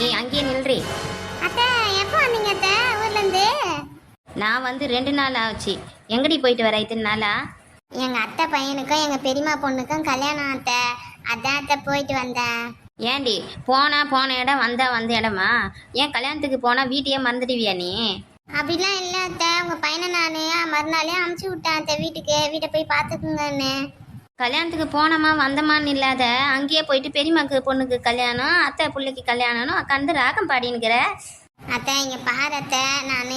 ஏய் அங்கேயே நில்றி. அத்தை எப்போ வந்தீங்க அத்தை ஊர்லேருந்து? நான் வந்து 2 நாள் ஆச்சு. எங்கடி போயிட்டு வர இத்தனை நாளா? எங்கள் அத்தை பையனுக்கும் எங்கள் பெரியம்மா பொண்ணுக்கும் கல்யாணம் அத்தை, அதான் அத்தை போயிட்டு வந்தேன். ஏண்டி போன இடம் வந்த இடமா? ஏன் கல்யாணத்துக்கு போனா வீட்டையே மறந்துடுவியா நீ? அப்படிலாம் இல்லை அத்தை, உங்கள் பையனை நான் மறுநாளே அமுச்சு விட்டேன் அத்தை வீட்டுக்கு, வீட்டை போய் பார்த்துக்குங்கன்னு. கல்யாணத்துக்கு போனோமா வந்தமான்னு இல்லாத அங்கேயே போயிட்டு பெரியம்மாக்கு பொண்ணுக்கு கல்யாணம், அத்தை பிள்ளைக்கு கல்யாணம்னு உட்காந்து ராகம் பாடினுக்கிற. அத்தை இங்கே பாரு அத்தை, நான்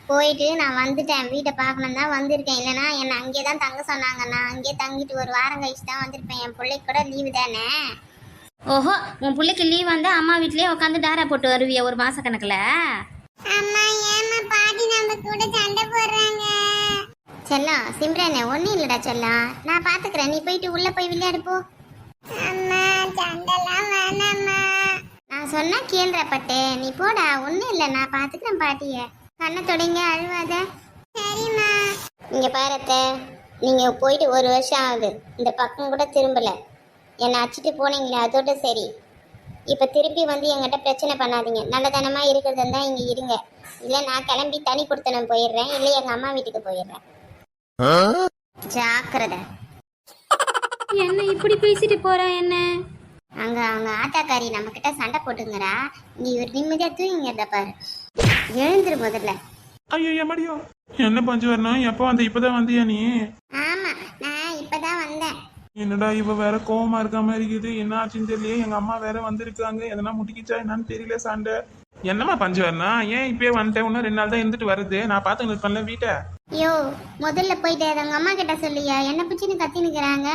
போயிட்டு நான் வந்துட்டேன், வீட்டை பார்க்கணும் தான் வந்திருக்கேன். இல்லைனா என்னை அங்கேயே தான் தங்க சொன்னாங்க. நான் அங்கேயே தங்கிட்டு 1 வாரம் கழிச்சு தான் வந்திருப்பேன். என் பிள்ளைக்கு கூட லீவு தானே. ஓஹோ, உன் பிள்ளைக்கு லீவ் வந்தா அம்மா வீட்லயே உட்காந்து டாரா போட்டு வருவியா ஒரு மாச கணக்குல? அம்மா ஏமா பாட்டி நம்ம கூட சண்டை போடுறாங்க. செல்லம் சிம்ரனே ஒன்றும் இல்லைடா செல்லம், நான் பார்த்துக்கிறேன், நீ போயிட்டு உள்ளே போய் விளையாடு போ. அம்மா சண்டைலாம் வேணாம்மா. நான் சொன்னா கேள்ற பட்டு, நீ போடா, ஒன்றும் இல்லை, நான் பார்த்துக்கிறேன் பாட்டியை. கண்ணை தொடங்க, அழுவாத. சரிம்மா. இங்கே பாரத்த, நீங்கள் போயிட்டு 1 வருஷம் ஆகுது, இந்த பக்கம் கூட திரும்பலை. என்னை அடிச்சிட்டு போனீங்களே அதோட சரி. இப்போ திருப்பி வந்து என்கிட்ட பிரச்சனை பண்ணாதீங்க. நல்லதனமாக இருக்கிறது தான் இங்கே இருங்க. இல்லை நான் கிளம்பி தனி கொடுத்தனம் போயிடுறேன், இல்லை எங்கள் அம்மா வீட்டுக்கு போயிடுறேன். ஜாக்கிரதை. என்ன இப்படி பேசிட்டு போற? என்ன அங்கே அவங்க ஆட்டாக்காரி நம்மக்கிட்ட சண்டை போட்டுங்கிறா, நீ ஒரு நிம்மதியாக தூங்கிங்கிறத பாரு. எழுந்துரு முதல்ல. ஐயோ மடியோ, என்ன பஞ்சு வரணும்? எப்போ வந்த? இப்பதான் வந்தியா நீ? ஆமா நான் இப்பதான் வந்தேன். என்னடா இவ வேற கோவமா இருக்க மாதிரி இருக்குது, என்ன ஆச்சுன்னு தெரியல. எங்க அம்மா வேற வந்திருக்காங்க, எதனா முட்டிக்கிச்சா என்னன்னு தெரியல சண்டை. என்னம்மா பஞ்சு வரணும்? ஏன் இப்பயே வந்துட்டேன்? இன்னும் 2 நாள் தான் இருந்துட்டு வருது, நான் பார்த்து இருப்பேன்ல வீட்டை. ஐயோ முதல்ல போயிட்டு அவங்க அம்மா கிட்ட சொல்லியா, என்ன பிடிச்சின்னு கத்தினுக்கிறாங்க.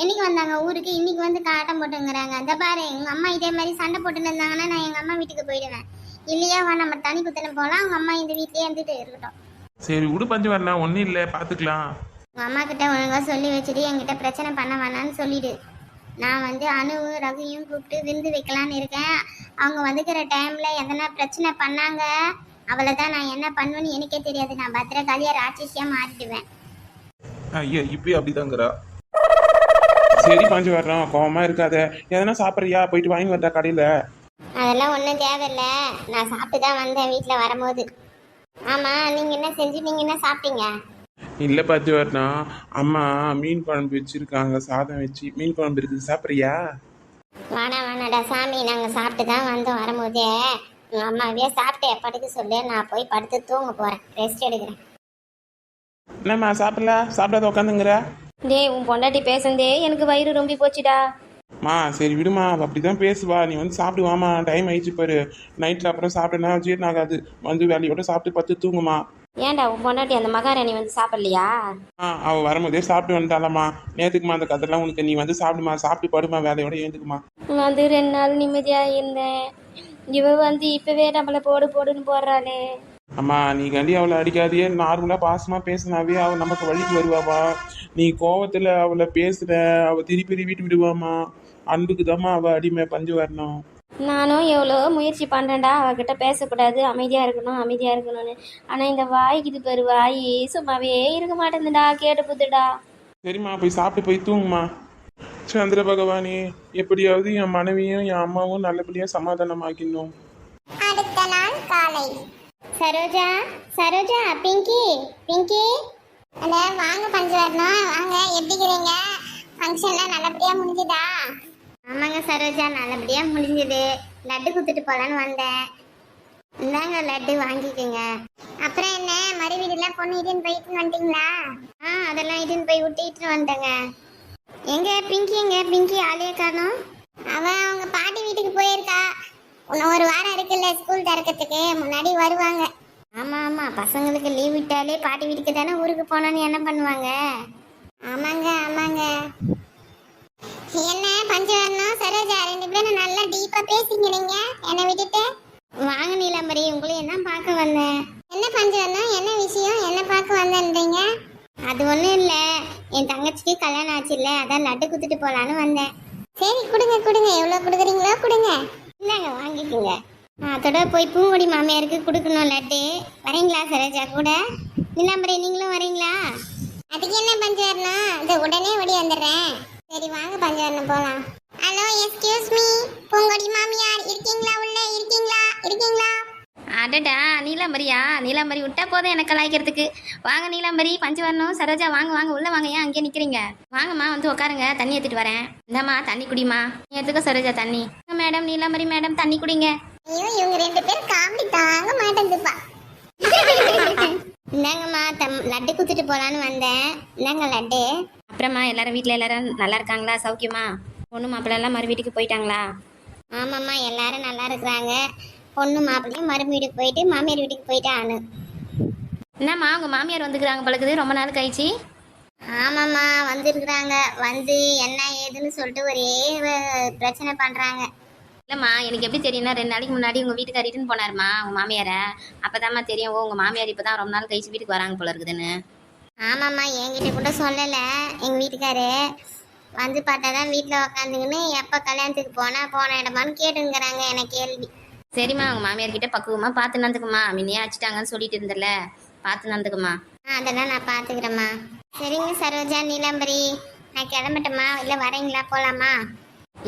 என்னைக்கு வந்தாங்க ஊருக்கு, இன்னைக்கு வந்து காட்டம் போட்டுங்கிறாங்க. அந்த பாரு எங்க அம்மா இதே மாதிரி சண்டை போட்டுன்னு இருந்தாங்கன்னா நான் எங்க அம்மா வீட்டுக்கு போயிடுவேன். இல்லையா வா நம்ம தனி குத்தனம் போகலாம், அவங்க அம்மா இந்த வீட்லயே இருந்துட்டு இருக்கட்டும். சரி விடு பஞ்சு வரணும், ஒன்றும் இல்லை, பார்த்துக்கலாம். உங்கள் அம்மா கிட்ட ஒழுங்காக சொல்லி வச்சுட்டு என்கிட்ட பிரச்சனை பண்ண வேணான்னு சொல்லிடு. நான் வந்து அணுவும் ரகுவையும் கூப்பிட்டு விருந்து வைக்கலான்னு இருக்கேன். அவங்க வந்துக்கிற டைமில் எதனா பிரச்சனை பண்ணாங்க, அவளை தான் நான் என்ன பண்ணுவேன்னு எனக்கே தெரியாது. நான் பத்திரகாளியாக ராட்சசியாக மாறிடுவேன். ஐயா இப்பயே அப்படிதாங்கிறா. சரி பஞ்சு வரணும், கோவமா இருக்காத. எதனா சாப்பிட்றியா? போயிட்டு வாங்கி வந்தா கடையில். அதெல்லாம் ஒன்றும் தேவையில்லை, நான் சாப்பிட்டு தான் வந்தேன் வீட்டில் வரும்போது. ஆமாம் நீங்கள் என்ன செஞ்சு நீங்கள் என்ன சாப்பிட்டீங்க? இல்லை பஞ்சு வரணும், அம்மா மீன் குழம்பு வச்சிருக்காங்க, சாதம் வச்சு மீன் குழம்பு இருக்குது, சாப்பிட்றியா? வேணாடா சாமி, நாங்கள் சாப்பிட்டு தான் வந்தோம் வரும்போதே. உங்கள் அம்மாவே சாப்பிட்டு படுக்க சொல்லு, நான் போய் படுத்து தூங்க போகிறேன், ரெஸ்ட் எடுக்கிறேன். என்னம்மா சாப்பிடல? சாப்பிடாத உட்காந்துங்கிற? டேய் உன் பொண்டாட்டி பேசுந்தே எனக்கு வயிறு ரொம்பி போச்சுடா. சரி விடுமா, அவள் அப்படிதான் பேசுவா. நீ வந்து சாப்பிடுவாமா, டைம் ஆயிடுச்சு பாரு. நைட்டில் அப்புறம் சாப்பிட்டேன்னா ஜீரணம் ஆகாது, வந்து வேலையோட சாப்பிட்டு பத்து தூங்குமா. ஏன்டா உன் பொண்டாட்டி அந்த மகாராணி வந்து சாப்பிடலையா? அவள் வரும்போதே சாப்பிட்டு வந்துட்டாலம்மா. நேற்றுக்குமா அந்த கதைலாம் உனக்கு, நீ வந்து சாப்பிடுமா, சாப்பிட்டு படுமா, வேலையோட எழுந்துக்குமா. வந்து 2 நாள் நிம்மதியாக இருந்தேன், இவ வந்து இப்பவே நம்மளை போடுன்னு போடுறாளே. அம்மா நீ கண்டி அவளை அடிக்காதையே, நார்மலாக பாசமாக பேசினாவே அவள் நமக்கு வழிக்கு வருவாப்பா. நீ கோவத்தில் அவளை பேசுகிற, அவள் திருப்பி வீட்டு விடுவாமா. அன்புக்கு தாம்மா அவள் அடிமை பஞ்சு வரணும். நானும் எவ்வளோ முயற்சி பண்ணுறேன்டா அவகிட்ட பேசக்கூடாது, அமைதியாக இருக்கணும்னு. ஆனால் இந்த வாய்க்கு இது பேர் வாய் சும்மாவே இருக்க மாட்டேங்குதுடா, கேட்டு புத்துடா. சரிம்மா போய் சாப்பிட்டு போய் தூங்குமா. சந்திர பகவானே, எப்படியாவது என் மனைவியும் என் அம்மாவும் நல்லபடியாக சமாதானமாக்கணும். அடுத்த நாள் காலை. சரோஜா பிங்கி அட வாங்க பஞ்சு வரணும், வாங்க. எப்படி இருக்கிறீங்க? ஃபங்க்ஷன்லாம் நல்லபடியாக முடிஞ்சுதா? ஆமாங்க சரோஜா, நல்லபடியாக முடிஞ்சுது. லட்டு குத்துட்டு போகலான்னு வந்தேன். இந்தாங்க லட்டு வாங்கிக்கோங்க. அப்புறம் என்ன மறு வீடுலாம் பொண்ணு இட்டுன்னு போயிட்டு வந்துட்டீங்களா? அதெல்லாம் இட்டுன்னு போய் விட்டு வந்துட்டேங்க. எங்க பிங்கி ஆளே காணோம். அவன் அவங்க பாட்டி வீட்டுக்கு போயிருக்கா. இன்னும் 1 வாரம் இருக்குல்ல ஸ்கூல் திறக்கிறதுக்கு, முன்னாடி வருவாங்க. ஆமாம் பசங்களுக்கு லீவ் விட்டாலே பாட்டி வீட்டுக்கு தானே ஊருக்கு போனோன்னு என்ன பண்ணுவாங்க. ஆமாங்க. என்ன பஞ்சு வரணும் சரோஜா, 2 பேரும் நல்லா டீப்பாக பேசிக்கிறீங்க என்னை விட்டுட்டு. வாங்க நீலாம்பரி, உங்களையும் தான் பார்க்க வந்தேன். என்ன பஞ்சு வரணும், என்ன விஷயம், என்ன பார்க்க வந்தேன்றீங்க? அது ஒன்றும் இல்லை, என் தங்கச்சிக்கு கல்யாணம் ஆச்சு இல்லை, அதான் லட்டு குத்துட்டு போகலான்னு வந்தேன். சரி கொடுங்க, எவ்வளோ கொடுக்குறீங்களோ கொடுங்க. இந்தாங்க வாங்கிக்கோங்க. அதோட போய் பூங்கொடி மாமியாருக்கு கொடுக்கணும் லட்டு. வரீங்களா சரோஜா கூட? நீலாம்பரி நீங்களும் வரீங்களா? அதுக்கு என்ன பஞ்சு வரணும், இது உடனே ஓடி வந்துடுறேன். சரி வாங்க பஞ்சு வரணும் போகலாம். ஹலோ எக்ஸ்கியூஸ் மீ, பூங்கொடி மாமியார் இருக்கீங்களா? உள்ள இருக்கீங்களா? இருக்கீங்களா? அடடா நீலாம்பரியா, நீலாம்பரி விட்டா போதும் எனக்கு கலாய்க்கிறதுக்கு. வாங்க நீலாம்பரி, பஞ்சவர்ணம், சரோஜா வாங்க வாங்க உள்ள வாங்க, ஏன் அங்கேயே நிக்கிறீங்க? வாங்கம்மா வந்து உட்காருங்க, தண்ணி எடுத்துட்டு வரேன். இந்தாம்மா தண்ணி குடிமா. நீ எடுத்துக்க சரோஜா தண்ணி. மேடம் நீலாம்பரி மேடம் தண்ணி குடிங்க. ஐயோ இவங்க 2 பேரும் காமெடி தாங்க மாட்டேங்குதுப்பா. இந்தாங்கம்மா லட்டு குத்துட்டு போலான்னு வந்தேன். இந்தாங்க லட்டு. அப்புறமா எல்லாரும் வீட்டில் எல்லாரும் நல்லா இருக்காங்களா, சௌக்கியமா? பொண்ணு மாப்பிள்ளை எல்லாம் மறு வீட்டுக்கு போயிட்டாங்களா? ஆமாம்மா எல்லாரும் நல்லா இருக்கிறாங்க. பொண்ணு மாப்பிள்ளையும் மறு வீட்டுக்கு போயிட்டு மாமியார் வீட்டுக்கு போயிட்டான்னு. என்னம்மா உங்க மாமியார் வந்துக்கிறாங்க பழகுது ரொம்ப நாள் கழிச்சு? ஆமாம்மா வந்திருக்கிறாங்க. வந்து என்ன ஏதுன்னு சொல்லிட்டு ஒரே பிரச்சனை பண்றாங்க. இல்லைம்மா எனக்கு எப்படி தெரியும்னா 2 நாளைக்கு முன்னாடி உங்கள் வீட்டுக்கார் ரிட்டன் போனாருமா உங்கள் மாமியாரை. அப்போதாம்மா தெரியும், உங்கள் மாமியார் இப்போ தான் ரொம்ப நாள் கழிச்சு வீட்டுக்கு வராங்க போல இருக்குதுன்னு. ஆமாம்மா என்கிட்ட கூட சொல்லலை எங்கள் வீட்டுக்காரு. வந்து பார்த்தா தான் வீட்டில் உக்காந்துக்கின்னு எப்போ கல்யாணத்துக்கு போன இடமான்னு கேட்டுங்கிறாங்க எனக்கு கேள்வி. சரிம்மா உங்கள் மாமியார்கிட்ட பக்குவமாக பார்த்து நடந்துக்குமா. முன்னையே அடிச்சிட்டாங்கன்னு சொல்லிட்டு இருந்தல, பார்த்து நடந்துக்குமா. அதெல்லாம் நான் பார்த்துக்கிறேம்மா. சரிங்க சரோஜா நீலாம்பரி, நான் கிளம்பட்டேம்மா, இல்லை வரீங்களா போகலாமா?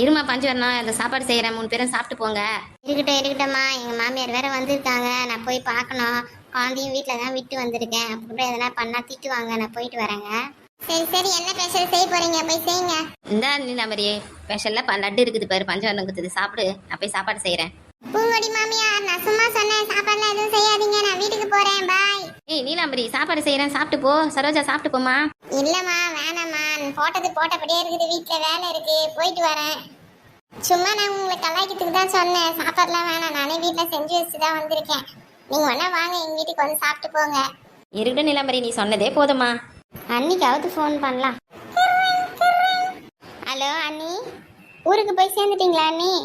இருமா பஞ்சவர்ணம், அந்த சாப்பாடு செய்கிறேன், 3 பேரும் சாப்பிட்டு போங்க. இருக்கட்டும்மா, எங்கள் மாமியார் வேற வந்திருக்காங்க, நான் போய் பார்க்கணும். குழந்தையும் வீட்டில் தான் விட்டு வந்திருக்கேன். அப்புறம் எதனா பண்ணால் திட்டுவாங்க, நான் போயிட்டு வரேங்க. சரி என்ன ஸ்பெஷல் செய்ய போறீங்க? போய் செய்யுங்க. இந்த நீலாம்பரியே ஸ்பெஷலாக லட்டு இருக்குது பாரு, பஞ்சவர்ணம் குத்துது, சாப்பிடு. நான் போய் சாப்பாடு செய்கிறேன். பூங்கொடி மாமியார், நான் சும்மா சொன்னேன், சாப்பாடுலாம் எதுவும் செய்யாதீங்க, நான் வீட்டுக்கு போறேன், பாய். ஏய் நீலாம்பரி சாப்பாடு செய்கிறேன், சாப்பிட்டு போ. சரோஜா சாப்பிட்டு போமா. இல்லம்மா வேணாம்மா, போட்டது போட்டபடியே இருக்குது, வீட்டில் வேலை இருக்கு, போயிட்டு வரேன். சும்மா நான் உங்களை கலாய்க்கிறதுக்கு தான் சொன்னேன், சாப்பாடுலாம் வேணாம், நானே வீட்டில் செஞ்சு வச்சு தான் வந்திருக்கேன். நீங்கள் வேணா வாங்க எங்கள் வீட்டுக்கு வந்து சாப்பிட்டு போங்க. இருக்கட்டும் நீலாம்பரி, நீ சொன்னதே போதுமா. அன்னிக்காவது ஃபோன் பண்ணலாம். ஹலோ அண்ணி, ஊருக்கு போய் சேர்ந்துட்டீங்களா அண்ணி?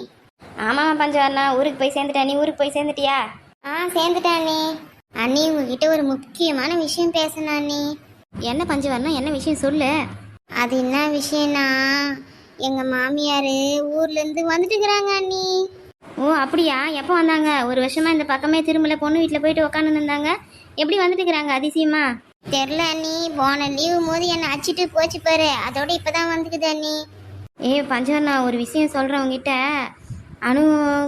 ஆமாம்மா பஞ்சவர்ணா, ஊருக்கு போய் சேர்ந்துட்டேன். நீ ஊருக்கு போய் சேர்ந்துட்டியா? சேர்ந்துட்டேன் அண்ணி. அண்ணி உங்ககிட்ட ஒரு முக்கியமான விஷயம் பேசணும் அண்ணி. என்ன பஞ்சவர்ணம், என்ன விஷயம் சொல்லு. அது என்ன விஷயம்னா, எங்க மாமியார் ஊர்லேருந்து வந்துட்டுக்கிறாங்க அண்ணி. ஓ அப்படியா, எப்போ வந்தாங்க? 1 வருஷமா இந்த பக்கமே திரும்பல, பொண்ணு வீட்டில் போயிட்டு உக்காந்து இருந்தாங்க. எப்படி வந்துட்டுக்கிறாங்க அதிசயமா? தெரில அண்ணி, போன லீவு போது என்னை அடிச்சிட்டு போச்சு பாரு, அதோட இப்போதான் வந்துக்குது அண்ணி. பஞ்சவர்ணா ஒரு விஷயம் சொல்கிறேன் உங்ககிட்ட.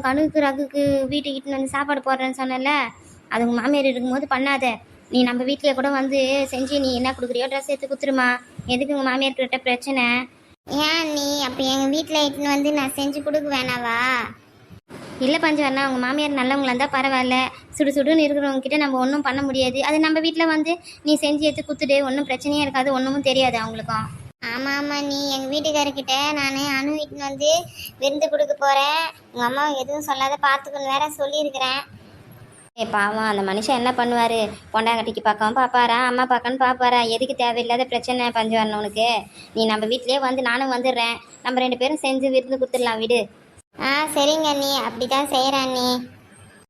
அணுக்கு ரகுக்கு வீட்டுக்கிட்டு வந்து சாப்பாடு போடுறேன்னு சொன்னல, அது உங்கள் மாமியார் இருக்கும்போது பண்ணாத. நீ நம்ம வீட்டிலே கூட வந்து செஞ்சு நீ என்ன கொடுக்குறியோ ட்ரெஸ் எடுத்து கொடுத்துருமா. எதுக்கு உங்கள் மாமியார்கிட்ட பிரச்சனை? ஏன் அண்ணி, அப்போ எங்கள் வீட்டில் இட்டுன்னு வந்து நான் செஞ்சு கொடுக்க வேணாவா? இல்லை பஞ்சவர்ணா, உங்கள் மாமியார் நல்லவங்களா இருந்தால் பரவாயில்ல. சுடுன்னு இருக்கிறவங்க கிட்ட நம்ம ஒன்றும் பண்ண முடியாது. அது நம்ம வீட்டில் வந்து நீ செஞ்சு எடுத்து கொடுத்துடு, ஒன்றும் பிரச்சனையே இருக்காது, ஒன்றும் தெரியாது அவங்களுக்கும். ஆமாம் ஆமாம், நீ எங்கள் வீட்டுக்காரர்கிட்ட நான் அணு வீட்டுன்னு வந்து விருந்து கொடுக்க போகிறேன், உங்கள் அம்மா எதுவும் சொல்லாத பார்த்துக்கணும் வேற சொல்லியிருக்கிறேன். பாவம், அந்த மனுஷன் என்ன பண்ணுவார்? பொண்டாங்கட்டிக்கு பார்க்கவும் பார்ப்பாரா, அம்மா பார்க்கன்னு பார்ப்பாரா? எதுக்கு தேவையில்லாத பிரச்சனை பஞ்சவர்ணம் உனக்கு? நீ நம்ம வீட்லேயே வந்து நானும் வந்துடுறேன், நம்ம 2 பேரும் செஞ்சு விருந்து கொடுத்துடலாம், விடு. சரிங்க அண்ணி, அப்படி தான் செய்கிறேன் அண்ணி.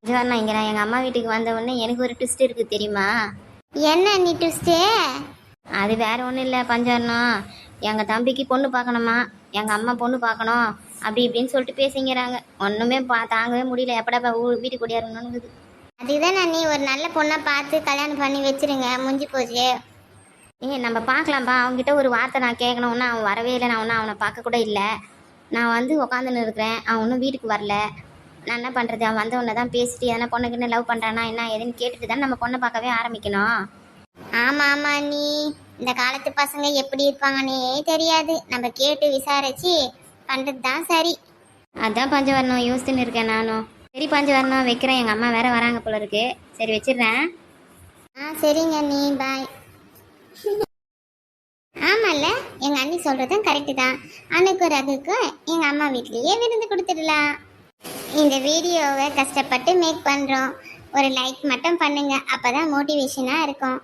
பஞ்சவர்ணம், இங்கே நான் எங்கள் அம்மா வீட்டுக்கு வந்த உடனே எனக்கு ஒரு ட்விஸ்ட் இருக்குது தெரியுமா? என்ன அண்ணி ட்விஸ்ட்டு? அது வேற ஒன்றும் இல்லை பஞ்சவர்ணம், எங்கள் தம்பிக்கு பொண்ணு பார்க்கணுமா, எங்கள் அம்மா பொண்ணு பார்க்கணும் அப்படி இப்படின்னு சொல்லிட்டு பேசிங்கிறாங்க. ஒன்றுமே தாங்கவே முடியல, எப்படா வீட்டுக்கு கூடியாருங்கன்னு. அதுதான் அண்ணி, ஒரு நல்ல பொண்ணை பார்த்து கல்யாணம் பண்ணி வச்சிருங்க, முடிஞ்சு போச்சு. நம்ம பார்க்கலாம்ப்பா. அவங்ககிட்ட ஒரு வார்த்தை நான் கேட்கணுன்னா அவன் வரவே இல்லை. நான் ஒன்றும் அவனை பார்க்க கூட இல்லை. நான் வந்து உக்காந்துன்னு இருக்கிறேன், அவன் ஒன்றும் வீட்டுக்கு வரல. நான் என்ன பண்ணுறது? அவன் வந்த உடனே தான் பேசிட்டு எதனா பொண்ணுக்குன்னு லவ் பண்ணுறானா என்ன ஏதுன்னு கேட்டுட்டு தான் நம்ம பொண்ணை பார்க்கவே ஆரம்பிக்கணும். ஆமாம் ஆமாம் அண்ணி, இந்த காலத்து பசங்க எப்படி இருப்பாங்கன்னே தெரியாது, நம்ம கேட்டு விசாரிச்சு பண்ணுறது தான் சரி. அதான் பஞ்சவர்ணம் யோசிச்சுன்னு இருக்கேன் நானும். சரி பஞ்சவர்ணம் வைக்கிறேன், எங்கள் அம்மா வேற வராங்க போல இருக்கு. சரி வச்சிடுறேன். சரிங்க அண்ணி, பாய். ஆமாம்ல, எங்கள் அண்ணி சொல்கிறதும் கரெக்டு தான். அணுக்கும் ரகுக்கும் எங்கள் அம்மா வீட்லேயே விருந்து கொடுத்துடலாம். இந்த வீடியோவை கஷ்டப்பட்டு மேக் பண்ணுறோம், ஒரு லைக் மட்டும் பண்ணுங்க, அப்போ தான் மோட்டிவேஷனாக இருக்கும்.